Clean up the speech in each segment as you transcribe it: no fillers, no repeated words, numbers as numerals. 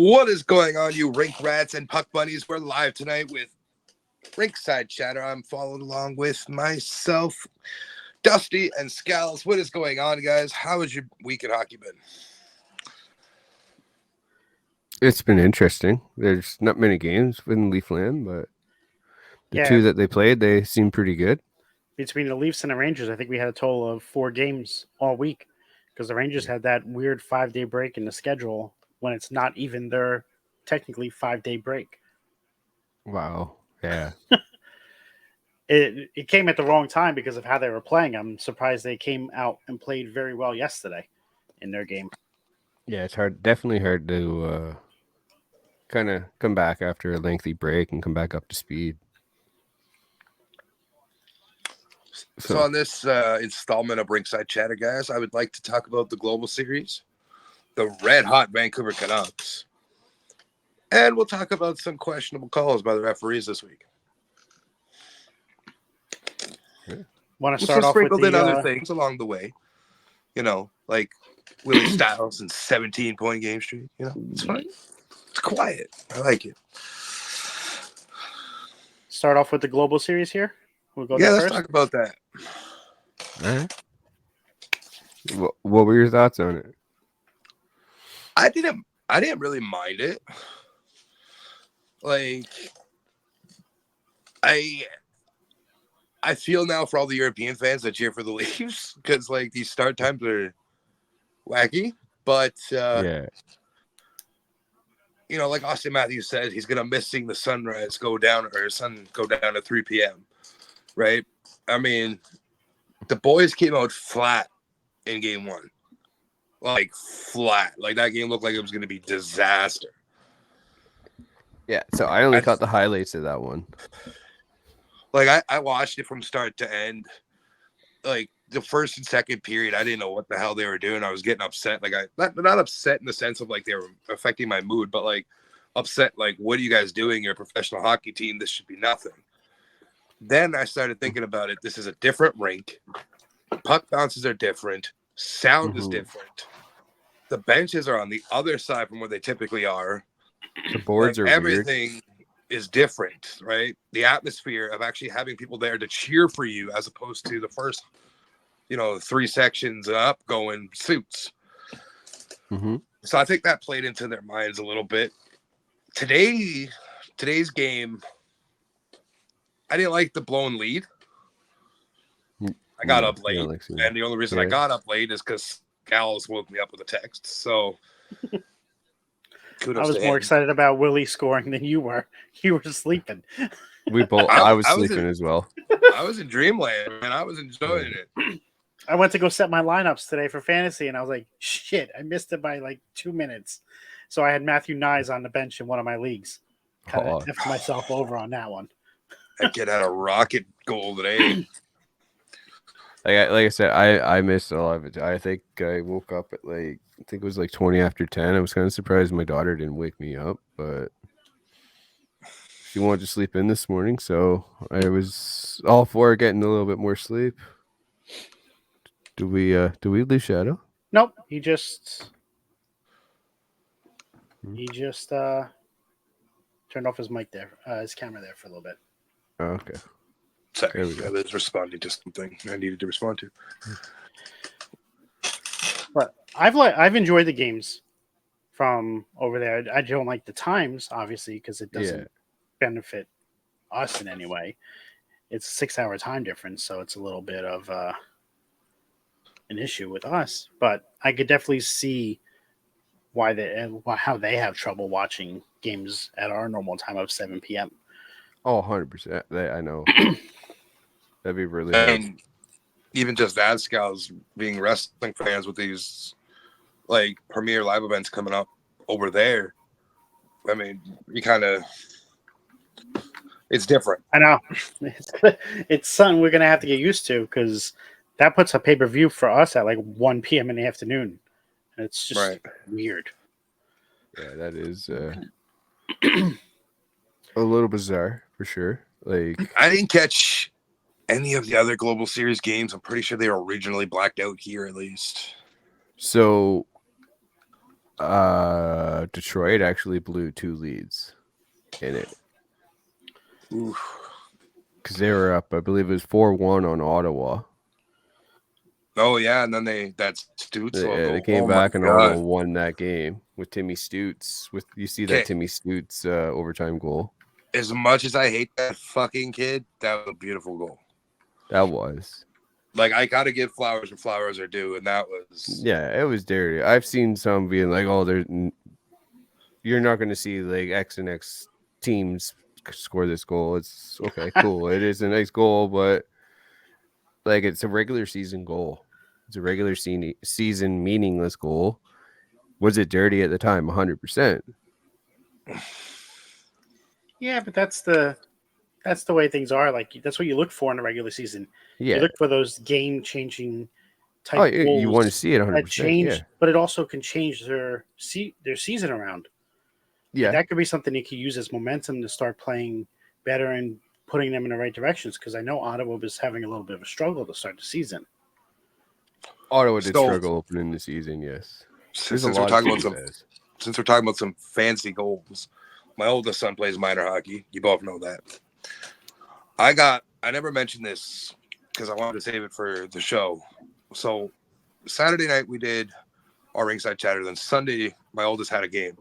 What is going on, you rink rats and puck bunnies? We're live tonight with Rinkside Chatter. I'm followed along with myself, Dusty, and Scals. What is going on, guys? How has your week in hockey been? It's been interesting. There's not many games in Leafland, but the two that they played, they seem pretty good. Between the Leafs and the Rangers, I think we had a total of 4 games all week because the Rangers had that weird 5-day break in the schedule when it's not even their technically 5-day break. Wow. Yeah. It came at the wrong time because of how they were playing. I'm surprised they came out and played very well yesterday in their game. Yeah, it's definitely hard to kind of come back after a lengthy break and come back up to speed. So on this installment of Rinkside Chatter, guys, I would like to talk about the Global Series, the red-hot Vancouver Canucks, and we'll talk about some questionable calls by the referees this week. Want to start off with in other things along the way, like Willie Styles and 17-point game streak. It's fine. It's quiet. I like it. Start off with the Global Series here. We'll go let's first. talk about that. All right. What were your thoughts on it? I didn't really mind it. Like, I feel now for all the European fans that cheer for the Leafs because like these start times are wacky, but like Austin Matthews said, he's gonna miss seeing the sunrise go down at 3 p.m. Right? I mean, the boys came out flat in game 1. Like flat. Like that game looked like it was gonna be disaster. Yeah, so I only caught the highlights of that one. Like I watched it from start to end. Like the first and second period, I didn't know what the hell they were doing. I was getting upset. Like not upset in the sense of like they were affecting my mood, but like upset. Like, what are you guys doing? You're a professional hockey team. This should be nothing. Then I started thinking about it. This is a different rink. Puck bounces are different. Sound is different. The benches are on the other side from where they typically are. The boards are everything weird. Is different, right? The atmosphere of actually having people there to cheer for you as opposed to the first, 3 sections up going suits. Mm-hmm. So I think that played into their minds a little bit. Today's game, I didn't like the blown lead. I got up late, and the only reason I got up late is because Gals woke me up with a text. So I was more excited about Willie scoring than you were. You were sleeping. We both. I was sleeping as well. I was in dreamland, and I was enjoying it. I went to go set my lineups today for fantasy, and I was like, shit, I missed it by like 2 minutes. So I had Matthew Nyes on the bench in one of my leagues. Kind of effed myself over on that one. That kid had a rocket goal today. Like I said, I missed a lot of it. I think I woke up at I think it was like 20 after 10. I was kind of surprised my daughter didn't wake me up, but she wanted to sleep in this morning, so I was all for getting a little bit more sleep. Do we lose Shadow? Nope. He just turned off his mic there, his camera there for a little bit. Oh, okay. Sorry, I was responding to something I needed to respond to. But I've enjoyed the games from over there. I don't like the times, obviously, because it doesn't benefit us in any way. It's a 6-hour time difference, so it's a little bit of an issue with us. But I could definitely see how they have trouble watching games at our normal time of 7 p.m. Oh, 100%. I know. That'd be really hard. Even just that, Scouts being wrestling fans with these like premier live events coming up over there. I mean, it's different. I know. It's something we're going to have to get used to because that puts a pay-per-view for us at like 1 p.m. in the afternoon. And it's just weird. Yeah, that is a little bizarre for sure. Like, I didn't catch any of the other Global Series games. I'm pretty sure they were originally blacked out here at least. So Detroit actually blew 2 leads in it because they were up. I believe it was 4-1 on Ottawa. Oh yeah, and then that Stutz logo. They came Oh my back and God. Ottawa won that game with Timmy Stutz. You see that Timmy Stutz overtime goal. As much as I hate that fucking kid, that was a beautiful goal. That was. Like, I gotta give flowers where flowers are due, and that was. Yeah, it was dirty. I've seen some being like, "Oh, you're not going to see like X and X teams score this goal." It's okay, cool. It is a nice goal, but like it's a regular season goal. It's a regular season meaningless goal. Was it dirty at the time? 100%. Yeah, but that's the way things are. Like that's what you look for in a regular season. Yeah. You look for those game-changing type Oh, goals you want to see it 100%. that change, yeah. But it also can change their season around. Yeah. Like that could be something you could use as momentum to start playing better and putting them in the right directions. Because I know Ottawa was having a little bit of a struggle to start the season. Ottawa did struggle opening the season, yes. Since we're talking about some fancy goals, my oldest son plays minor hockey. You both know that. I never mentioned this because I wanted to save it for the show. So Saturday night we did our ringside chatter. Then Sunday, my oldest had a game.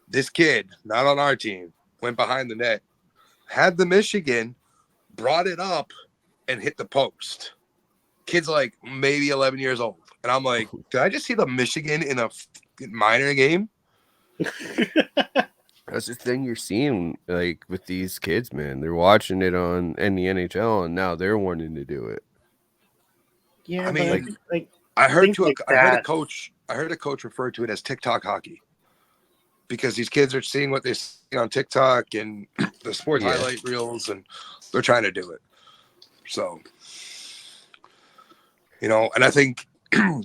This kid, not on our team, went behind the net, had the Michigan, brought it up, and hit the post. Kid's like maybe 11 years old. And I'm like, did I just see the Michigan in a minor game? That's the thing you're seeing, like with these kids, man. They're watching it in the NHL, and now they're wanting to do it. Yeah, I mean, like I heard a coach refer to it as TikTok hockey because these kids are seeing what they see on TikTok and the sports highlight reels, and they're trying to do it. So, and I think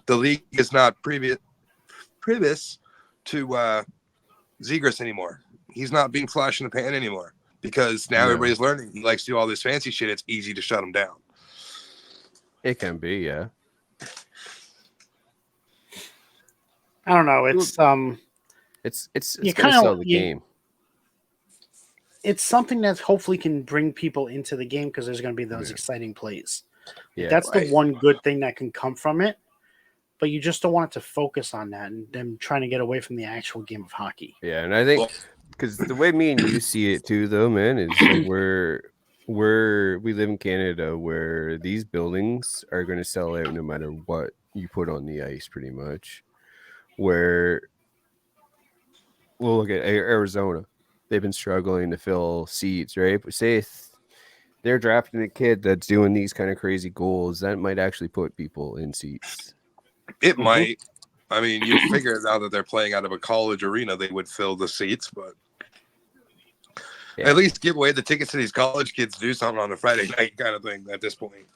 the league is not previous to Zegras anymore. He's not being flash in the pan anymore because now everybody's learning. He likes to do all this fancy shit. It's easy to shut him down. It can be, yeah. I don't know. It's gonna sell the game. It's something that hopefully can bring people into the game because there's going to be those exciting plays. Yeah, that's the one good thing that can come from it. But you just don't want it to focus on that and them trying to get away from the actual game of hockey. Yeah, and I think because the way me and you see it too, though, man, is like we live in Canada where these buildings are going to sell out no matter what you put on the ice, pretty much. Where we'll look at Arizona, they've been struggling to fill seats, right? But say if they're drafting a kid that's doing these kind of crazy goals, that might actually put people in seats. It might. I mean, you figure now that they're playing out of a college arena, they would fill the seats, but at least give away the tickets to these college kids to do something on a Friday night kind of thing at this point.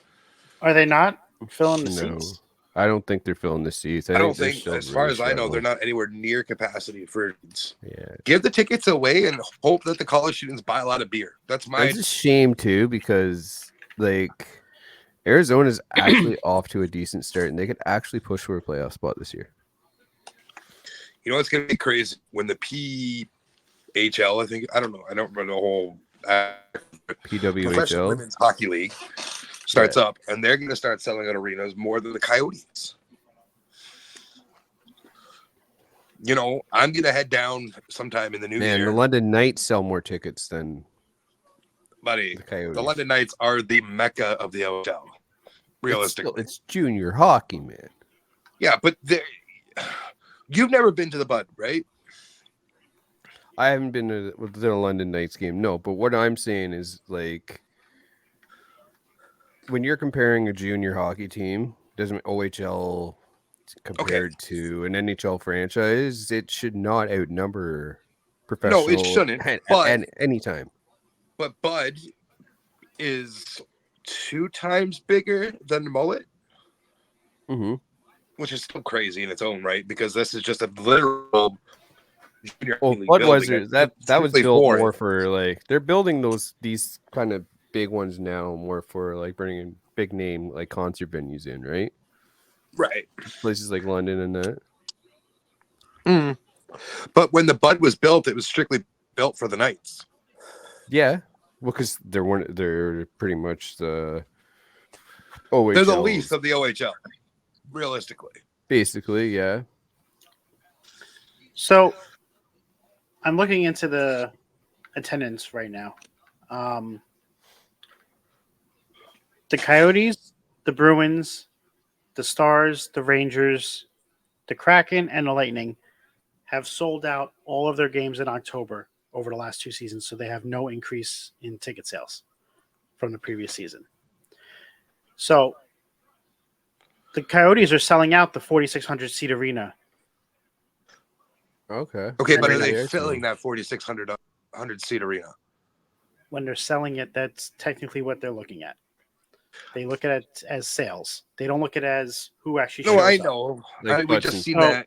Are they not filling the seats? I don't think they're filling the seats. I don't think as far as I know, they're not anywhere near capacity for. Yeah. Give the tickets away and hope that the college students buy a lot of beer. It's a shame too because like Arizona's actually off to a decent start and they could actually push for a playoff spot this year. You know what's going to be crazy when the PHL, I don't remember the whole PWHL Professional Women's Hockey League starts up, and they're going to start selling out arenas more than the Coyotes. I'm going to head down sometime in the new year. Man, the London Knights sell more tickets than the London Knights are the mecca of the OHL. Realistically, it's junior hockey, man. Yeah, but you've never been to the Bud, right? I haven't been to the London Knights game, no. But what I'm saying is, like, when you're comparing a junior hockey team, doesn't OHL compared to an NHL franchise, it should not outnumber professional. No, it shouldn't. At any time. But Bud is 2 times bigger than the Mullet, which is still crazy in its own right because this is just a literal. Budweiser that was built more for like they're building these kind of big ones now more for like bringing big name like concert venues in, right? Right. Places like London and that. Mm. But when the Bud was built, it was strictly built for the Knights. Yeah, well, because they're pretty much the They're the OHL, least of the OHL, realistically. basically. Yeah. So I'm looking into the attendance right now. The Coyotes, the Bruins, the Stars, the Rangers, the Kraken, and the Lightning have sold out all of their games in October over the last 2 seasons, so they have no increase in ticket sales from the previous season. So the Coyotes are selling out the 4,600 seat arena. Okay. Okay, but are Monday they night. filling that 4,600 seat arena? When they're selling it, that's technically what they're looking at. They look at it as sales. They don't look at it as who actually shows No, I up. know. Like We butts just and seen Oh. that.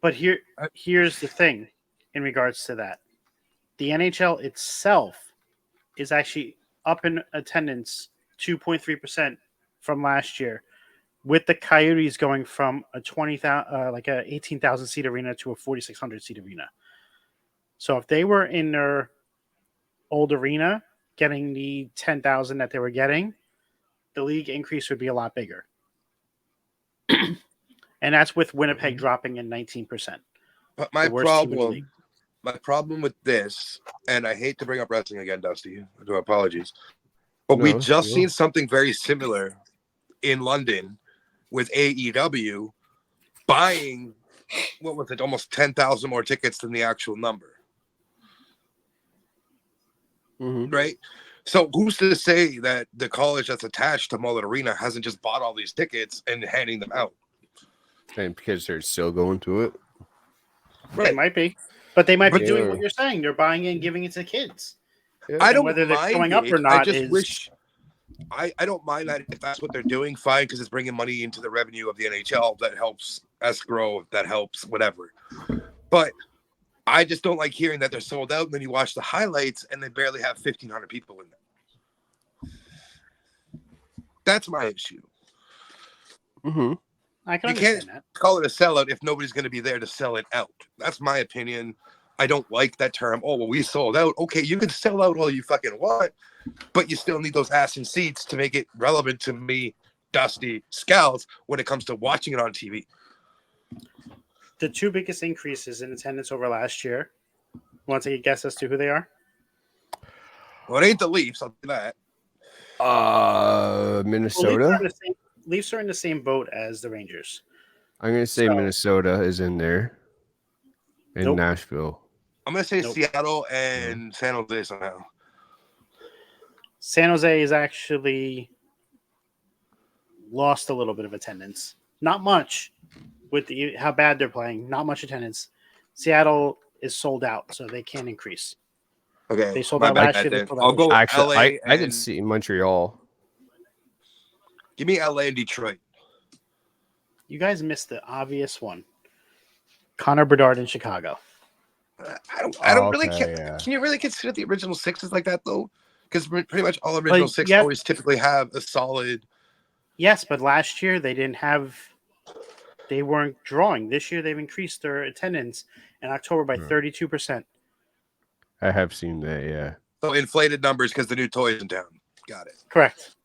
But here's the thing in regards to that. The NHL itself is actually up in attendance 2.3% from last year, with the Coyotes going from a 18,000 seat arena to a 4,600 seat arena. So if they were in their old arena getting the 10,000 that they were getting, the league increase would be a lot bigger. And that's with Winnipeg dropping in 19%. But my the worst team in the league. problem with this, and I hate to bring up wrestling again, Dusty. I do apologies. But No, we just no. seen something very similar in London with AEW buying, what was it, almost 10,000 more tickets than the actual number. Mm-hmm. Right? So who's to say that the college that's attached to Mullet Arena hasn't just bought all these tickets and handing them out? And because they're still going to it. They might be. But they might be But- doing what you're saying. They're buying it and giving it to kids. I don't whether they're mind showing it. up or not I just is- wish I don't mind that if that's what they're doing, fine, because it's bringing money into the revenue of the NHL. That helps us grow. That helps whatever. But I just don't like hearing that they're sold out, and then you watch the highlights and they barely have 1,500 people in there. That's my issue. Mm-hmm. I can You understand can't that. call it a sellout if nobody's going to be there to sell it out. That's my opinion. I don't like that term. Oh, well, we sold out. Okay, you can sell out all you fucking want, but you still need those ass and seats to make it relevant to me, Dusty, Scouts, when it comes to watching it on TV. The 2 biggest increases in attendance over last year. Want to take a guess as to who they are? Well, it ain't the Leafs, I'll do that. Minnesota. Leafs are in the same boat as the Rangers. I'm gonna say So- Minnesota is in there, and Nope. Nashville. I'm going to say Nope. Seattle and San Jose somehow. San Jose is actually lost a little bit of attendance. Not much with how bad they're playing. Not much attendance. Seattle is sold out, so they can't increase. Okay. They sold my out bad last year. then. They sold out I'll this go year. Actually, LA I can and- see Montreal. Give me LA and Detroit. You guys missed the obvious one. Connor Bedard in Chicago. I don't really Okay, care. yeah. Can you really consider the original sixes like that though? Because pretty much all original Like, six yeah. always typically have a solid. Yes, but last year they didn't have. They weren't drawing. This year they've increased their attendance in October by 32%. I have seen that. Yeah. So inflated numbers because the new toys in town. Got it. Correct.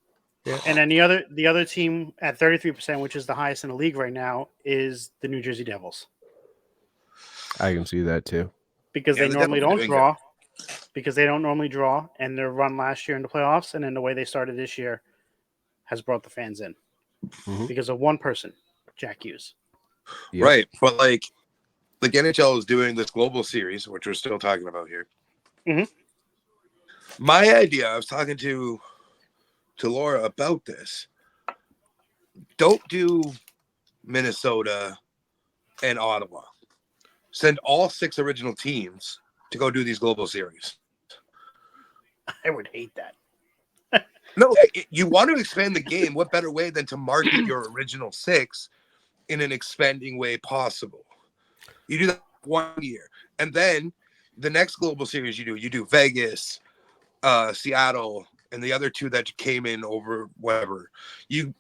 Yeah. And then the other team at 33%, which is the highest in the league right now, is the New Jersey Devils. I can see that too. Because Yeah, they the normally Devils are don't doing draw. Because they don't normally draw, and their run last year in the playoffs, and then the way they started this year has brought the fans in. Mhm. Because of one person, Jack Hughes. Yep. Right, but like NHL is doing this global series, which we're still talking about here. Mhm. My idea, I was talking to Laura about this. Don't do Minnesota and Ottawa. Send all 6 original teams to go do these global series. I would hate that. No, you want to expand the game. What better way than to market your original 6 in an expanding way possible? You do that 1 year, and then the next global series you do Vegas, Seattle, and the other 2 that came in over whatever. You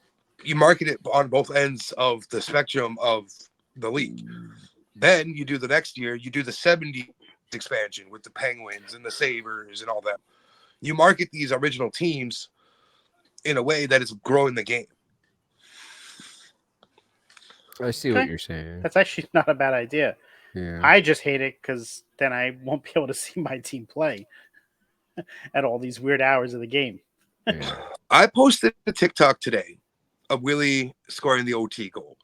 market it on both ends of the spectrum of the league. Then you do the next year, you do the 70 expansion with the Penguins and the Sabres and all that. You market these original teams in a way that is growing the game. I see what you're saying. That's actually not a bad idea. Yeah. I just hate it because then I won't be able to see my team play at all these weird hours of the game. Yeah. I posted a TikTok today of Willie scoring the OT goal.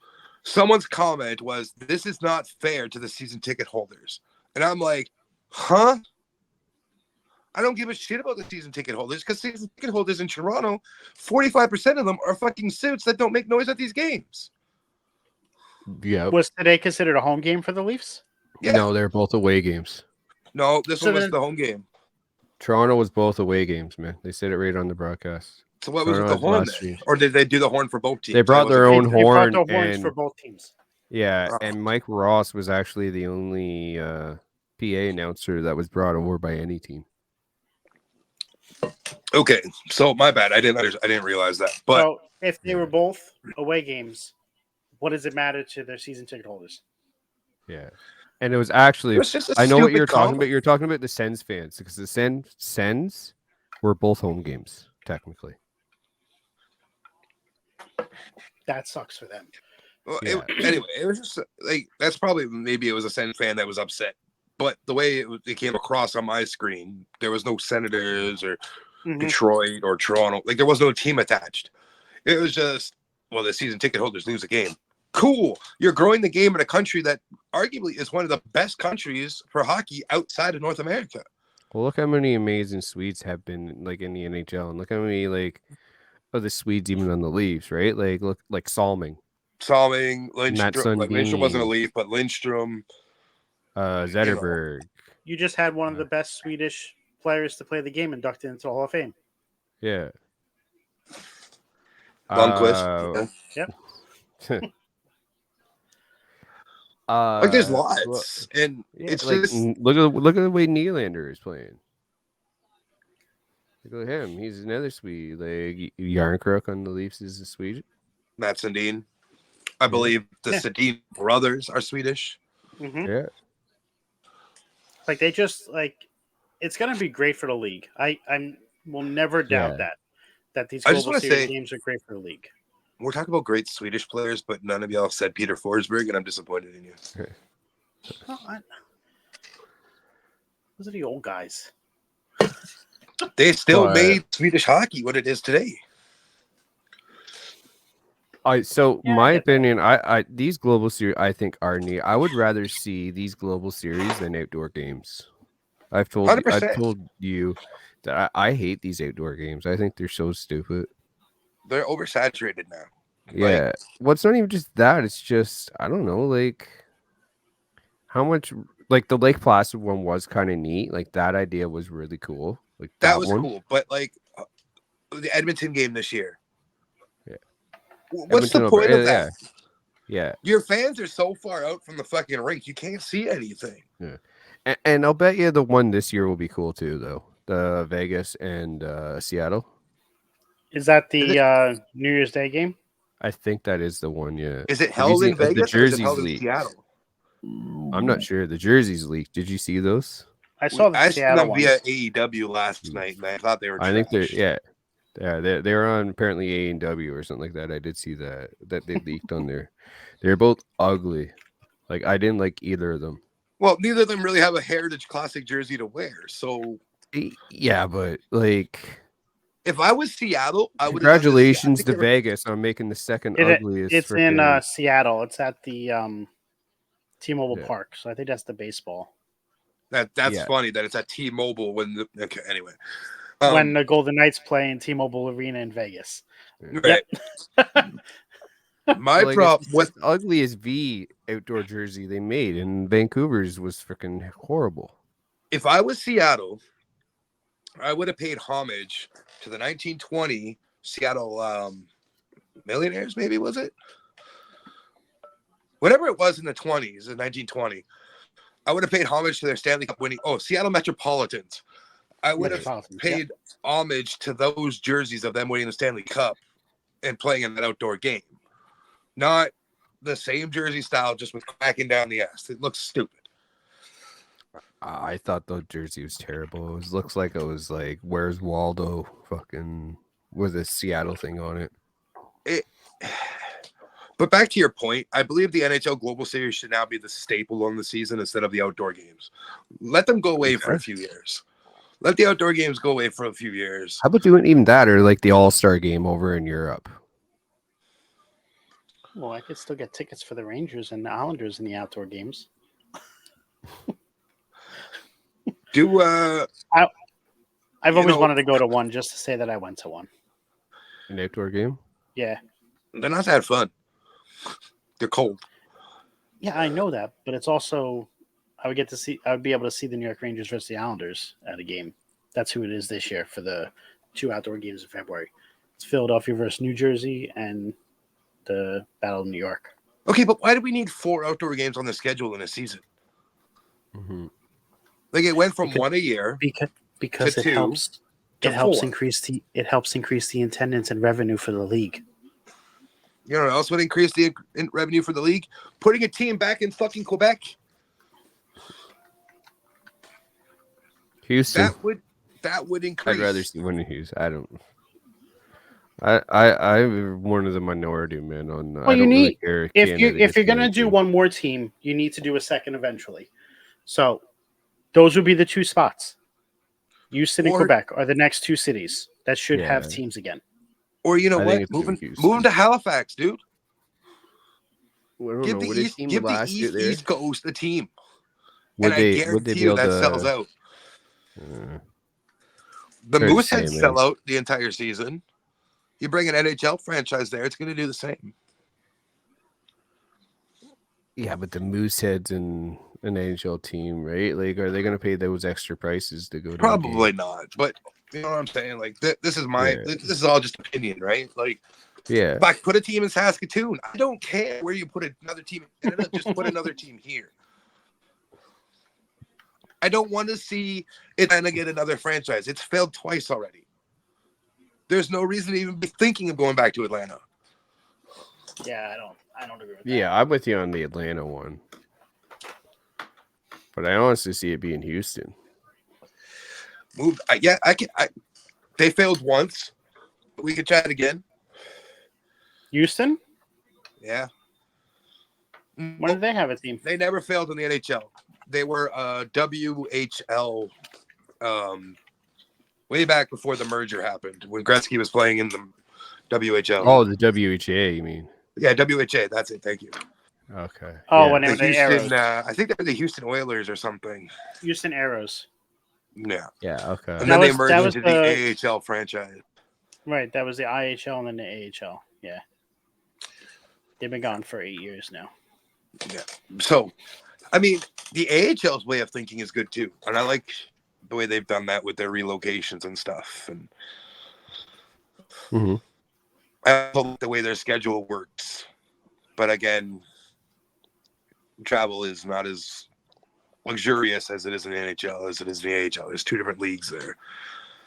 Someone's comment was, "This is not fair to the season ticket holders." And I'm like, huh? I don't give a shit about the season ticket holders because season ticket holders in Toronto, 45% of them are fucking suits that don't make noise at these games. Yeah. Was today considered a home game for the Leafs? Yeah. No, they're both away games. No, this So one was then- the home game. Toronto was both away games, man. They said it right on the broadcast. So what was with Toronto the horn last then? week. Or did they do the horn for both teams? They brought their own They brought horn, the horns and for both teams. yeah, Oh. and Mike Ross was actually the only PA announcer that was brought over by any team. Okay, so my bad. I didn't realize that. But So if they were both away games, what does it matter to their season ticket holders? Yeah, and it was actually it was just a I know what stupid you're talking comment. about. You're talking about the Sens fans because the Sens were both home games technically. That sucks for them. Well, Yeah. anyway, it was just like that's probably maybe it was a Sens fan that was upset. But the way it came across on my screen, there was no Senators or Mhm. Detroit or Toronto. Like there was no team attached. It was just, well, the season ticket holders lose a game. Cool. You're growing the game in a country that arguably is one of the best countries for hockey outside of North America. Well, look how many amazing Swedes have been like in the NHL, and look how many like of the Swedes even on the Leafs, right? Like look like Salming, Salming, Matt Lindstrom. Like Lindstrom wasn't a Sundin. Leaf, but Lindstrom. Zetterberg. You just had one of the best Swedish players to play the game inducted into the Hall of Fame. Yeah. Lundqvist. Yeah. Like there's lots, well, and yeah, it's like just look at the way Nylander is playing. Look at him. He's another Swede. Like Yarncrook on the Leafs is a Swede. Matt Sundin. I believe the Sundin brothers are Swedish. Mm-hmm. Yeah. Like they just like it's gonna be great for the league. I will never doubt that these I just Global wanna Series say- games are great for the league. We're talking about great Swedish players, but none of y'all said Peter Forsberg, and I'm disappointed in you. Those are the old guys. They still But- made Swedish hockey what it is today. So Yeah, I my get opinion, I these global series I think are neat. I would rather see these global series than outdoor games. I've told 100%. you that I hate these outdoor games. I think they're so stupid. They're oversaturated now. Yeah. Well, it's not even just that. It's just I don't know, like how much like the Lake Placid one was kind of neat. Like that idea was really cool. Like That was one. cool, but like the Edmonton game this year. Yeah. What's the Edmonton point of yeah, that? Yeah. Your fans are so far out from the fucking rink, you can't see anything. And I'll bet you the one this year will be cool too, though. The Vegas and Seattle. Is that the New Year's Day game? I think that is the one. Yeah. Is it Have you held in seen- the Vegas or is it jerseys held in leaked. Seattle? I'm not sure. The jerseys leaked. Did you see those? I saw the I seen Seattle them one. via AEW last night, and I thought they were I think they're trash. they're on apparently A&W or something like that. I did see that they leaked on there. They're both ugly. Like I didn't like either of them. Well, neither of them really have a Heritage Classic jersey to wear. So Yeah, but like if I was Seattle, I would. congratulations to Vegas on making the second It- ugliest. It's in frickin- Seattle. It's at the T-Mobile Yeah. Park. So I think that's the baseball. That's Yeah. funny that it's at T-Mobile when. Okay, anyway. When the Golden Knights play in T-Mobile Arena in Vegas. Right. My Like, problem it's with the ugliest V outdoor jersey they made, and Vancouver's was freaking horrible. if I was Seattle, I would have paid homage to the 1920 Seattle Millionaires. Maybe was it? Whatever it was in the 20s, in 1920, I would have paid homage to their Stanley Cup winning. Oh, Seattle Metropolitans. I would have Metropolitans, paid homage to those jerseys of them winning the Stanley Cup and playing in that outdoor game. Not the same jersey style, just with cracking down the S. It looks stupid. I thought the jersey was terrible. Looks like it was like, where's Waldo fucking with a Seattle thing on it. But back to your point, I believe the NHL Global Series should now be the staple on the season instead of the outdoor games. Let them go away for a few years. Let the outdoor games go away for a few years. How about doing even that, or like the All-Star game over in Europe? Well, I could still get tickets for the Rangers and the Islanders in the outdoor games. I've always wanted to go to one just to say that I went to one. An outdoor game? Yeah. They're not that fun. They're cold. Yeah, I know that, but it's also I would be able to see the New York Rangers versus the Islanders at a game. That's who it is this year for the 2 outdoor games in February. It's Philadelphia versus New Jersey and the Battle of New York. Okay, but why do we need 4 outdoor games on the schedule in a season? Mm-hmm. Like it went from 1 a year because to it 2 helps. to It helps 4. increase the attendance and revenue for the league. You know what else would increase the revenue for the league? Putting a team back in fucking Quebec. Houston. That would increase. I'd rather see one in Houston. I don't. I'm one of the minority men on. Well, I don't you need really care if you're gonna do one more team, you need to do a second eventually. So those would be the 2 spots. Houston and Quebec are the next 2 cities that should have teams again. Or you know what? Move them to Halifax, dude. Give the East Coast a team. And I guarantee you that sells out. The Mooseheads sell out the entire season. You bring an NHL franchise there, it's going to do the same. Yeah, but the Mooseheads and an NHL team, right? Like, are they going to pay those extra prices to go to? Probably not, but you know what I'm saying? Like, this is all just opinion, right? Like, yeah. If I put a team in Saskatoon, I don't care where you put another team in Canada. Just put another team here. I don't want to see Atlanta get another franchise. It's failed twice already. There's no reason to even be thinking of going back to Atlanta. Yeah, I don't agree with that. Yeah, I'm with you on the Atlanta one. But I honestly see it being Houston. They failed once. But we could chat again. Houston? Yeah. When did they have a team? They never failed in the NHL. They were WHL way back before the merger happened, when Gretzky was playing in the WHL. Oh, the WHA, you mean? Yeah, WHA. That's it. Thank you. Okay. Oh, yeah. when they were the Arrows. I think they were the Houston Oilers or something. Houston Arrows. Yeah. Yeah, okay. And then they merged into the AHL franchise. Right, that was the IHL and then the AHL. Yeah. They've been gone for 8 years now. Yeah. So, I mean, the AHL's way of thinking is good too. And I like the way they've done that with their relocations and stuff. And I also like the way their schedule works. But again, travel is not as luxurious as it is in the NHL as it is in the AHL. There's 2 different leagues there.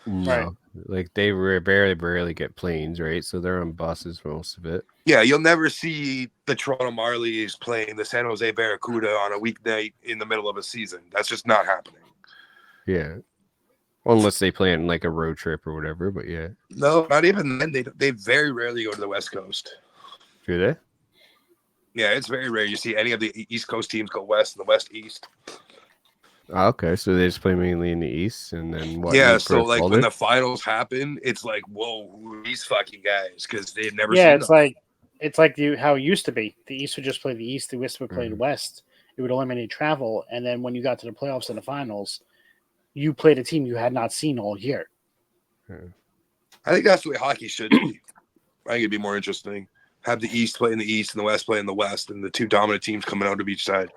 No. Right. Like they barely get planes, right? So they're on buses for most of it. Yeah, you'll never see the Toronto Marlies playing the San Jose Barracuda on a weeknight in the middle of a season. That's just not happening. Yeah. Unless they plan like a road trip or whatever, but yeah. No, not even then. They very rarely go to the West Coast. Do they? Yeah, it's very rare. You see any of the East Coast teams go west and the West East. Oh, okay, so they just play mainly in the East, and then what? Yeah, so like when the finals happen, it's like, whoa, who are these fucking guys? Because they've never seen them. It's like how it used to be. The East would just play the East, the West would play the West. It would eliminate travel, and then when you got to the playoffs and the finals, you played a team you had not seen all year. I think that's the way hockey should be. I think it'd be more interesting. Have the East play in the East and the West play in the West, and the 2 dominant teams coming out of each side.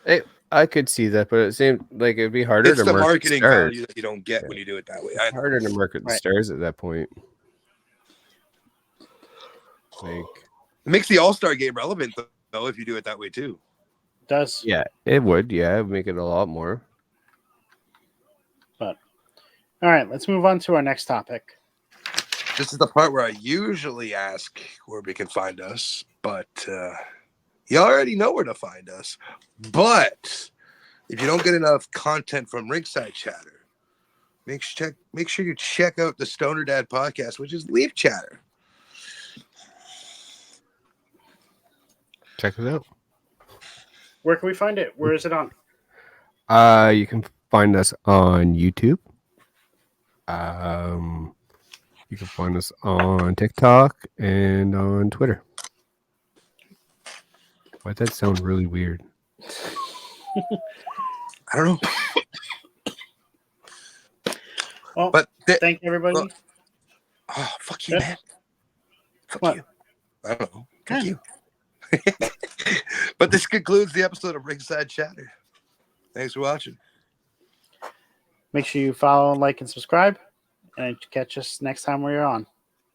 Hey, I could see that, but it seemed like it'd be harder to market marketing stars. value that you don't get when you do it that way. It's harder to market the stars at that point. Like, it makes the All-Star game relevant though if you do it that way too. It does. Yeah, it would. Yeah, it would make it a lot more. But all right, let's move on to our next topic. This is the part where I usually ask where we can find us, but You already know where to find us. But if you don't get enough content from Ringside Chatter, make sure you check out the Stoner Dad podcast, which is Leaf Chatter. Check us out. Where can we find it? Where is it on? You can find us on YouTube. You can find us on TikTok and on Twitter. Why'd that sound really weird? I don't know. Well, But thank you, everybody. oh, fuck you, Yeah. man. Fuck What? you. I don't know. Yeah. Fuck you. But this concludes the episode of Ringside Chatter. Thanks for watching. Make sure you follow, like, and subscribe. And catch us next time we're on.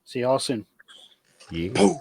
See you all soon. Yeah. Boom.